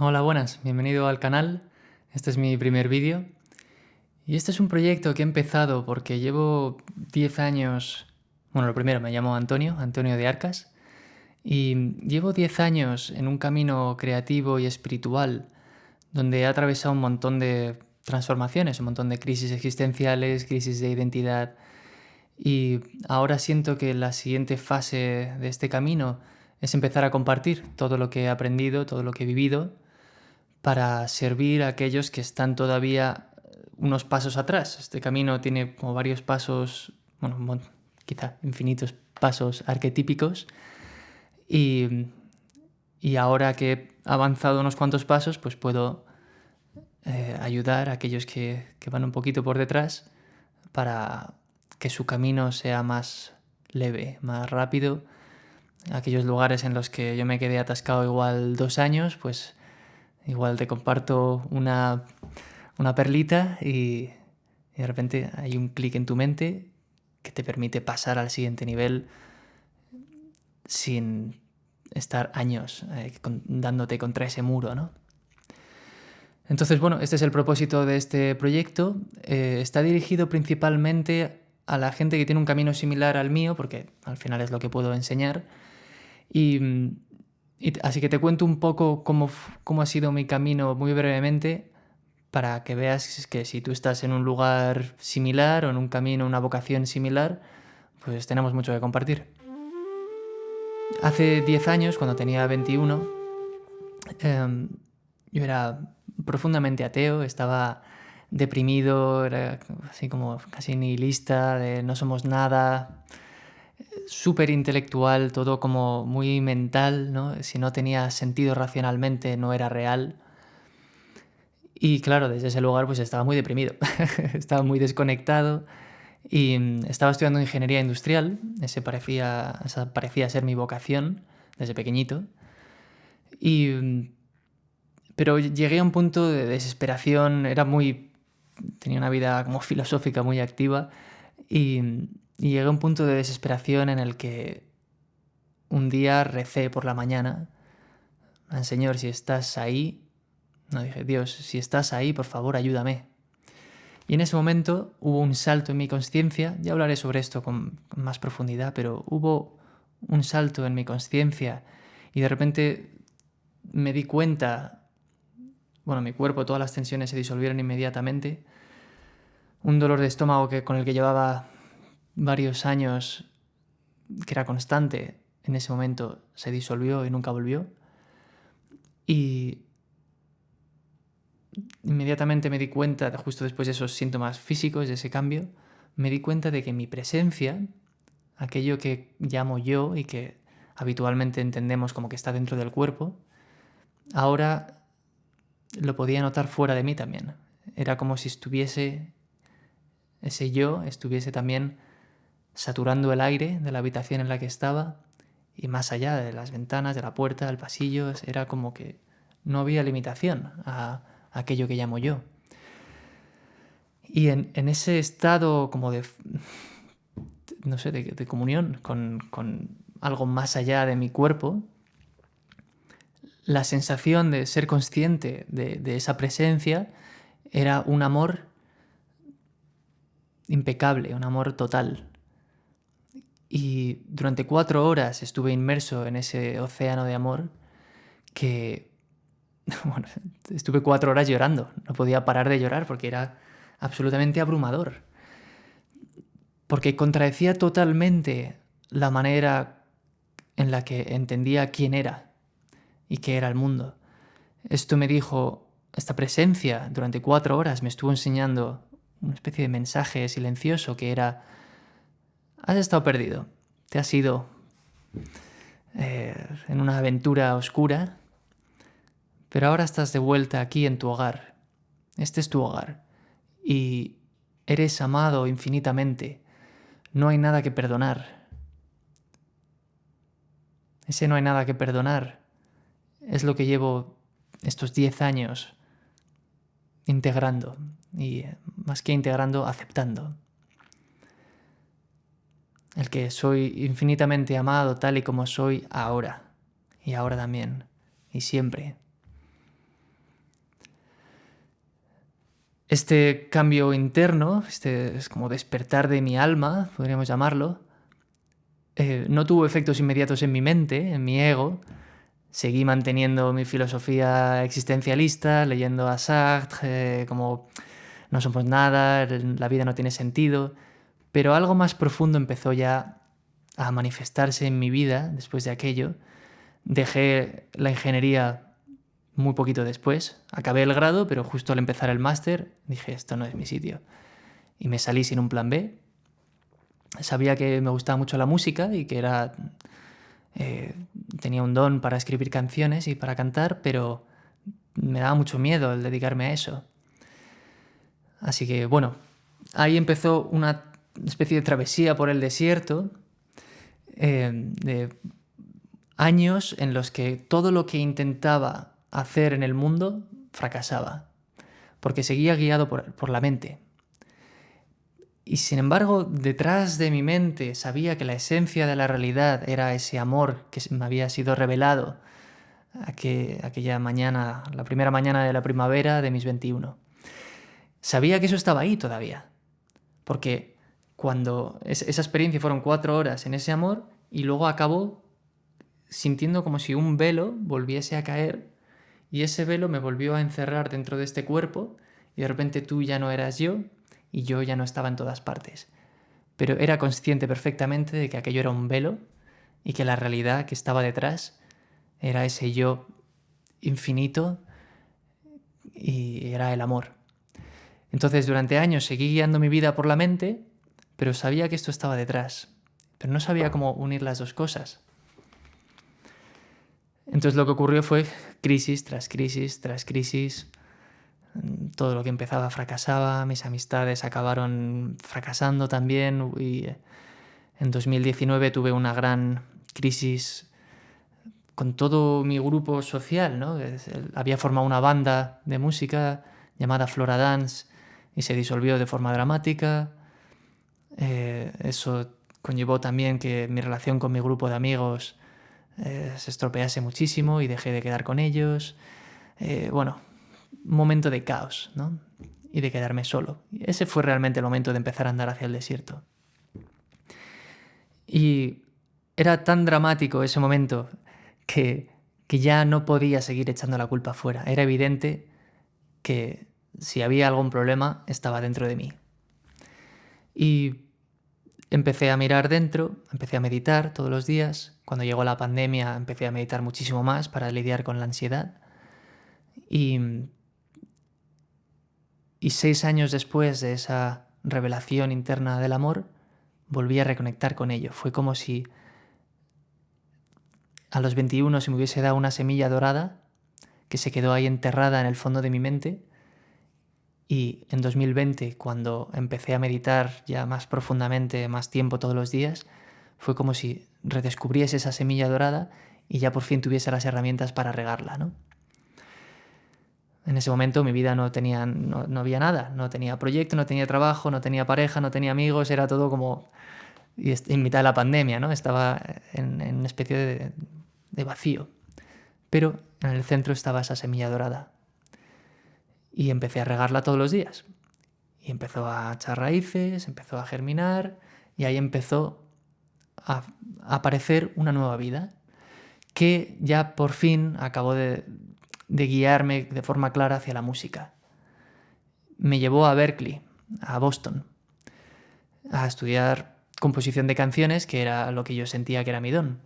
Hola, buenas, bienvenido al canal. Este es mi primer vídeo y este es un proyecto que he empezado porque llevo 10 años. Bueno, lo primero, me llamo Antonio de Arcas, y llevo 10 años en un camino creativo y espiritual donde he atravesado un montón de transformaciones, un montón de crisis existenciales, crisis de identidad, y ahora siento que la siguiente fase de este camino es empezar a compartir todo lo que he aprendido, todo lo que he vivido, para servir a aquellos que están todavía unos pasos atrás. Este camino tiene como varios pasos, bueno, quizá infinitos pasos arquetípicos, y, y ahora que he avanzado unos cuantos pasos, pues puedo ayudar a aquellos que van un poquito por detrás para que su camino sea más leve, más rápido. Aquellos lugares en los que yo me quedé atascado igual 2 años, pues igual te comparto una perlita y de repente hay un clic en tu mente que te permite pasar al siguiente nivel sin estar años dándote contra ese muro, ¿no? Entonces, bueno, este es el propósito de este proyecto. Está dirigido principalmente a la gente que tiene un camino similar al mío, porque al final es lo que puedo enseñar. Y, así que te cuento un poco cómo ha sido mi camino muy brevemente, para que veas que si tú estás en un lugar similar o en un camino, una vocación similar, pues tenemos mucho que compartir. Hace 10 años, cuando tenía 21, yo era profundamente ateo, estaba deprimido, era así como casi nihilista, de no somos nada, súper intelectual, todo como muy mental, ¿no? Si no tenía sentido racionalmente, no era real. Y claro, desde ese lugar pues estaba muy deprimido, estaba muy desconectado y estaba estudiando ingeniería industrial. Esa parecía ser mi vocación desde pequeñito. Pero llegué a un punto de desesperación, tenía una vida como filosófica muy activa, y llegué a un punto de desesperación en el que un día recé por la mañana: Señor, si estás ahí, no dije, Dios, si estás ahí, por favor, ayúdame. Y en ese momento hubo un salto en mi conciencia. Ya hablaré sobre esto con más profundidad, pero hubo un salto en mi conciencia y de repente me di cuenta, bueno, mi cuerpo, todas las tensiones se disolvieron inmediatamente. Un dolor de estómago con el que llevaba varios años, que era constante, en ese momento se disolvió y nunca volvió. Y inmediatamente me di cuenta, justo después de esos síntomas físicos, de ese cambio, me di cuenta de que mi presencia, aquello que llamo yo y que habitualmente entendemos como que está dentro del cuerpo, ahora lo podía notar fuera de mí también. Era como si ese yo estuviese también saturando el aire de la habitación en la que estaba, y más allá de las ventanas, de la puerta, del pasillo, era como que no había limitación a aquello que llamo yo. Y en ese estado como de, no sé, de comunión con algo más allá de mi cuerpo, la sensación de ser consciente de esa presencia era un amor impecable, un amor total. Y durante 4 horas estuve inmerso en ese océano de amor que, bueno, estuve 4 horas llorando. No podía parar de llorar porque era absolutamente abrumador. Porque contradecía totalmente la manera en la que entendía quién era y qué era el mundo. Esta presencia durante 4 horas me estuvo enseñando una especie de mensaje silencioso que era: has estado perdido, te has ido en una aventura oscura, pero ahora estás de vuelta aquí en tu hogar. Este es tu hogar y eres amado infinitamente. No hay nada que perdonar. Ese no hay nada que perdonar es lo que llevo estos 10 años integrando, y más que integrando, aceptando. El que soy infinitamente amado tal y como soy ahora, y ahora también, y siempre. Este cambio interno, este es como despertar de mi alma, podríamos llamarlo, no tuvo efectos inmediatos en mi mente, en mi ego. Seguí manteniendo mi filosofía existencialista, leyendo a Sartre, como no somos nada, la vida no tiene sentido, pero algo más profundo empezó ya a manifestarse en mi vida después de aquello. Dejé la ingeniería muy poquito después, acabé el grado, pero justo al empezar el máster dije, esto no es mi sitio. Y me salí sin un plan B. Sabía que me gustaba mucho la música y que tenía un don para escribir canciones y para cantar, pero me daba mucho miedo el dedicarme a eso. Así que bueno, ahí empezó una especie de travesía por el desierto, de años en los que todo lo que intentaba hacer en el mundo fracasaba, porque seguía guiado por la mente. Y sin embargo, detrás de mi mente sabía que la esencia de la realidad era ese amor que me había sido revelado aquella mañana, la primera mañana de la primavera de mis 21. Sabía que eso estaba ahí todavía, porque cuando esa experiencia fueron 4 horas en ese amor y luego acabó sintiendo como si un velo volviese a caer y ese velo me volvió a encerrar dentro de este cuerpo y de repente tú ya no eras yo y yo ya no estaba en todas partes. Pero era consciente perfectamente de que aquello era un velo y que la realidad que estaba detrás era ese yo infinito y era el amor. Entonces durante años seguí guiando mi vida por la mente, pero sabía que esto estaba detrás, pero no sabía cómo unir las dos cosas. Entonces lo que ocurrió fue crisis tras crisis tras crisis. Todo lo que empezaba fracasaba, mis amistades acabaron fracasando también y en 2019 tuve una gran crisis con todo mi grupo social, ¿no? Había formado una banda de música llamada Flora Dance y se disolvió de forma dramática. Eso conllevó también que mi relación con mi grupo de amigos se estropease muchísimo y dejé de quedar con ellos. Bueno, un momento de caos, ¿no? Y de quedarme solo. Ese fue realmente el momento de empezar a andar hacia el desierto. Y era tan dramático ese momento que ya no podía seguir echando la culpa afuera. Era evidente que si había algún problema estaba dentro de mí. Y empecé a mirar dentro, empecé a meditar todos los días. Cuando llegó la pandemia empecé a meditar muchísimo más para lidiar con la ansiedad. Y 6 años después de esa revelación interna del amor, volví a reconectar con ello. Fue como si a los 21 se me hubiese dado una semilla dorada que se quedó ahí enterrada en el fondo de mi mente. Y en 2020, cuando empecé a meditar ya más profundamente, más tiempo todos los días, fue como si redescubriese esa semilla dorada y ya por fin tuviese las herramientas para regarla, ¿no? En ese momento mi vida no había nada, no tenía proyecto, no tenía trabajo, no tenía pareja, no tenía amigos, era todo como en mitad de la pandemia, ¿no? Estaba en una especie de vacío. Pero en el centro estaba esa semilla dorada. Y empecé a regarla todos los días. Y empezó a echar raíces, empezó a germinar y ahí empezó a aparecer una nueva vida que ya por fin acabó de guiarme de forma clara hacia la música. Me llevó a Berklee, a Boston, a estudiar composición de canciones, que era lo que yo sentía que era mi don.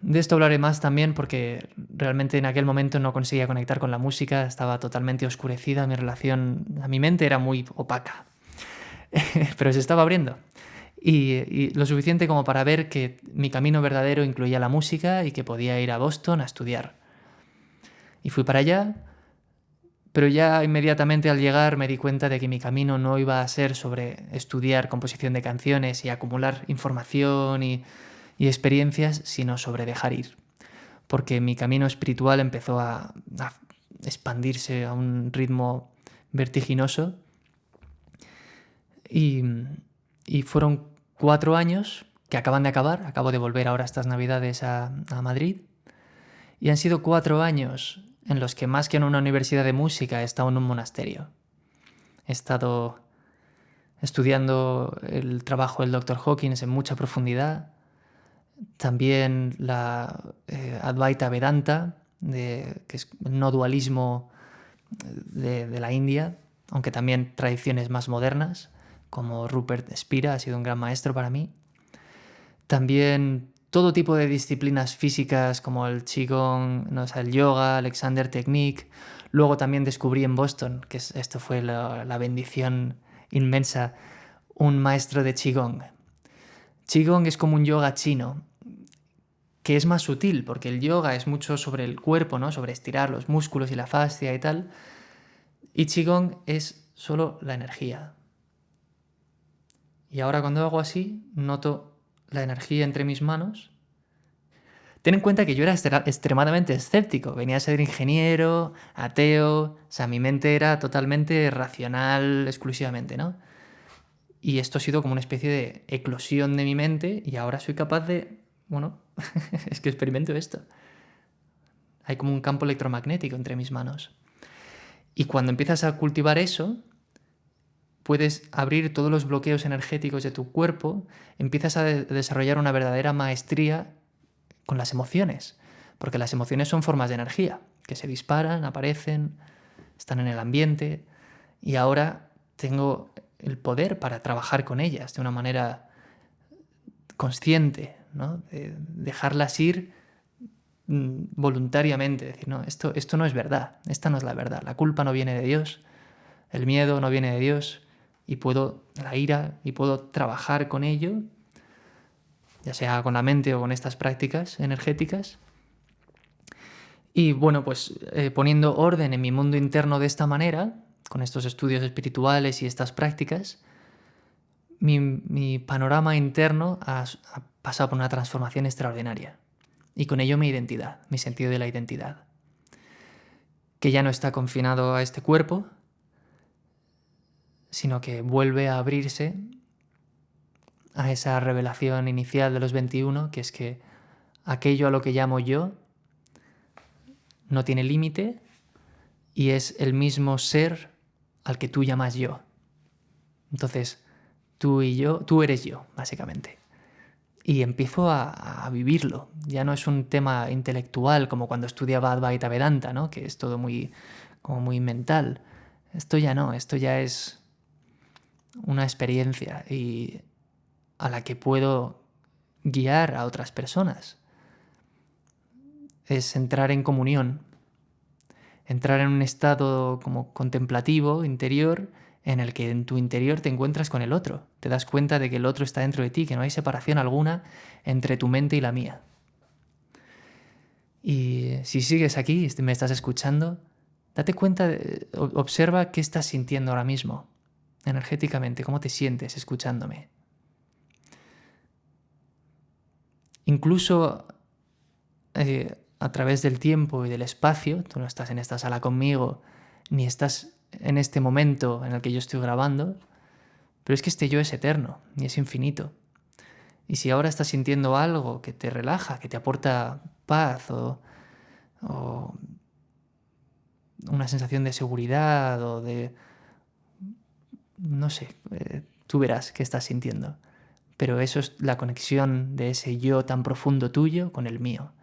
De esto hablaré más también porque realmente en aquel momento no conseguía conectar con la música, estaba totalmente oscurecida, mi relación, a mi mente era muy opaca, pero se estaba abriendo. Y lo suficiente como para ver que mi camino verdadero incluía la música y que podía ir a Boston a estudiar. Y fui para allá, pero ya inmediatamente al llegar me di cuenta de que mi camino no iba a ser sobre estudiar composición de canciones y acumular información y experiencias, sino sobre dejar ir. Porque mi camino espiritual empezó a expandirse a un ritmo vertiginoso y fueron 4 años que acaban de acabar. Acabo de volver ahora estas Navidades a Madrid y han sido 4 años en los que más que en una universidad de música he estado en un monasterio. he estado estudiando el trabajo del Dr. Hawkins en mucha profundidad. También la Advaita Vedanta, que es el no dualismo de la India, aunque también tradiciones más modernas, como Rupert Spira ha sido un gran maestro para mí. También todo tipo de disciplinas físicas como el Qigong, no sé, el yoga, Alexander Technique. Luego también descubrí en Boston, esto fue la bendición inmensa, un maestro de Qigong. Qigong es como un yoga chino, que es más sutil, porque el yoga es mucho sobre el cuerpo, ¿no? Sobre estirar los músculos y la fascia y tal. Y Qigong es solo la energía. Y ahora cuando hago así, noto la energía entre mis manos. Ten en cuenta que yo era extremadamente escéptico. Venía a ser ingeniero, ateo, o sea, mi mente era totalmente racional exclusivamente, ¿no? Y esto ha sido como una especie de eclosión de mi mente y ahora soy capaz de... Bueno, es que experimento esto. Hay como un campo electromagnético entre mis manos. Y cuando empiezas a cultivar eso, puedes abrir todos los bloqueos energéticos de tu cuerpo, empiezas a desarrollar una verdadera maestría con las emociones, porque las emociones son formas de energía, que se disparan, aparecen, están en el ambiente, y ahora tengo el poder para trabajar con ellas de una manera consciente, ¿no? De dejarlas ir voluntariamente, decir, no, esto no es verdad, esta no es la verdad, la culpa no viene de Dios, el miedo no viene de Dios, y la ira, y puedo trabajar con ello, ya sea con la mente o con estas prácticas energéticas. Y bueno, pues poniendo orden en mi mundo interno de esta manera, con estos estudios espirituales y estas prácticas, mi panorama interno ha pasado por una transformación extraordinaria. Y con ello mi identidad, mi sentido de la identidad. Que ya no está confinado a este cuerpo, sino que vuelve a abrirse a esa revelación inicial de los 21, que es que aquello a lo que llamo yo no tiene límite y es el mismo ser al que tú llamas yo. Entonces, tú eres yo, básicamente. Y empiezo a vivirlo. Ya no es un tema intelectual como cuando estudiaba Advaita Vedanta, ¿no? Que es todo como muy mental. Esto ya no, esto ya es una experiencia y a la que puedo guiar a otras personas. Es entrar en comunión, entrar en un estado como contemplativo, interior, en el que en tu interior te encuentras con el otro. Te das cuenta de que el otro está dentro de ti, que no hay separación alguna entre tu mente y la mía. Y si sigues aquí y me estás escuchando, date cuenta, observa qué estás sintiendo ahora mismo, energéticamente, cómo te sientes escuchándome. Incluso a través del tiempo y del espacio, tú no estás en esta sala conmigo, ni estás en este momento en el que yo estoy grabando, pero es que este yo es eterno y es infinito. Y si ahora estás sintiendo algo que te relaja, que te aporta paz o una sensación de seguridad o de... no sé, tú verás qué estás sintiendo. Pero eso es la conexión de ese yo tan profundo tuyo con el mío.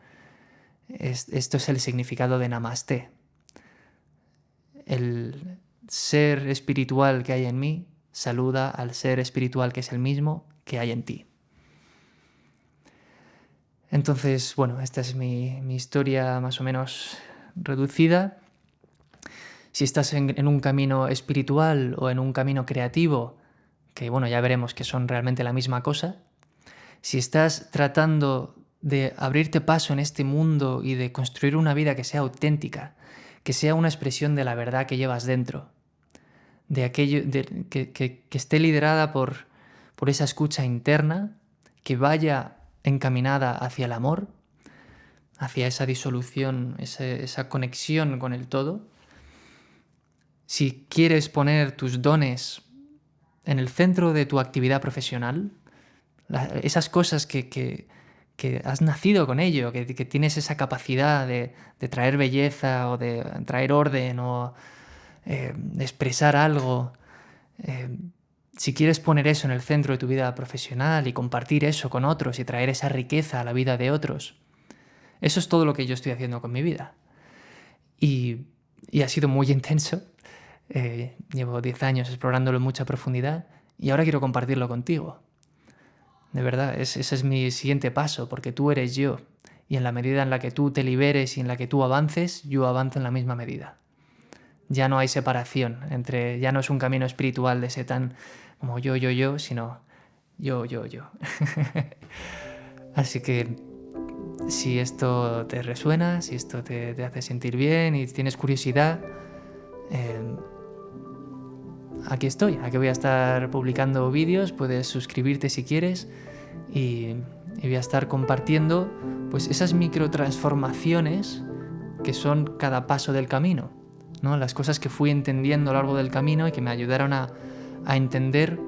Esto es el significado de Namaste. El ser espiritual que hay en mí saluda al ser espiritual que es el mismo que hay en ti. Entonces, bueno, esta es mi historia más o menos reducida. Si estás en un camino espiritual o en un camino creativo, que bueno, ya veremos que son realmente la misma cosa, si estás tratando de abrirte paso en este mundo y de construir una vida que sea auténtica, que sea una expresión de la verdad que llevas dentro, de aquello que esté liderada por esa escucha interna, que vaya encaminada hacia el amor, hacia esa disolución, esa conexión con el todo. Si quieres poner tus dones en el centro de tu actividad profesional, esas cosas que has nacido con ello, que tienes esa capacidad de traer belleza o de traer orden o de expresar algo Si quieres poner eso en el centro de tu vida profesional y compartir eso con otros y traer esa riqueza a la vida de otros, eso es todo lo que yo estoy haciendo con mi vida. Y ha sido muy intenso. Llevo 10 años explorándolo en mucha profundidad y ahora quiero compartirlo contigo. De verdad, ese es mi siguiente paso, porque tú eres yo. Y en la medida en la que tú te liberes y en la que tú avances, yo avanzo en la misma medida. Ya no hay separación entre, ya no es un camino espiritual de ese tan como yo, sino yo. Así que si esto te resuena, si esto te hace sentir bien y tienes curiosidad, aquí estoy. Aquí voy a estar publicando vídeos, puedes suscribirte si quieres y voy a estar compartiendo pues esas microtransformaciones que son cada paso del camino, ¿no? Las cosas que fui entendiendo a lo largo del camino y que me ayudaron a entender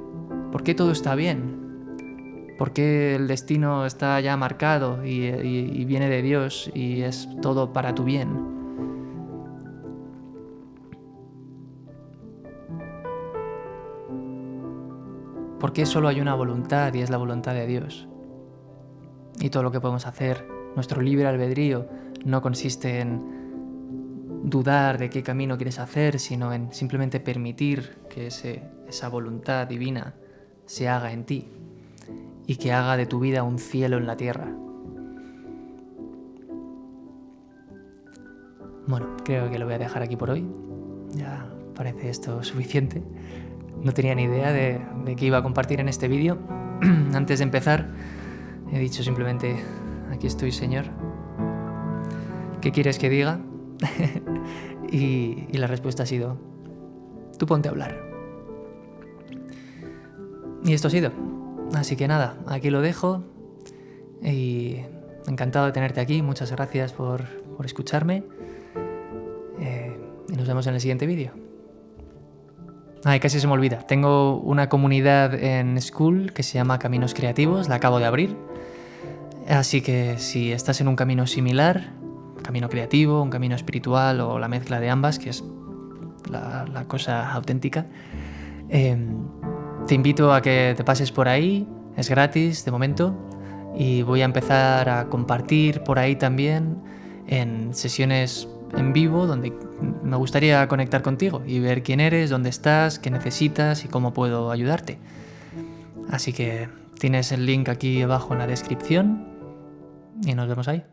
por qué todo está bien, por qué el destino está ya marcado y viene de Dios y es todo para tu bien. ¿Por qué solo hay una voluntad y es la voluntad de Dios? Y todo lo que podemos hacer, nuestro libre albedrío, no consiste en dudar de qué camino quieres hacer, sino en simplemente permitir que esa voluntad divina se haga en ti y que haga de tu vida un cielo en la tierra. Bueno, creo que lo voy a dejar aquí por hoy. Ya parece esto suficiente. No tenía ni idea de qué iba a compartir en este vídeo. Antes de empezar, he dicho simplemente, aquí estoy, Señor. ¿Qué quieres que diga? y la respuesta ha sido, tú ponte a hablar. Y esto ha sido. Así que nada, aquí lo dejo. Y encantado de tenerte aquí. Muchas gracias por escucharme. Y nos vemos en el siguiente vídeo. Ay, casi se me olvida. Tengo una comunidad en School que se llama Caminos Creativos. La acabo de abrir. Así que si estás en un camino similar, camino creativo, un camino espiritual o la mezcla de ambas, que es la cosa auténtica, te invito a que te pases por ahí. Es gratis de momento y voy a empezar a compartir por ahí también en sesiones en vivo donde me gustaría conectar contigo y ver quién eres, dónde estás, qué necesitas y cómo puedo ayudarte. Así que tienes el link aquí abajo en la descripción y nos vemos ahí.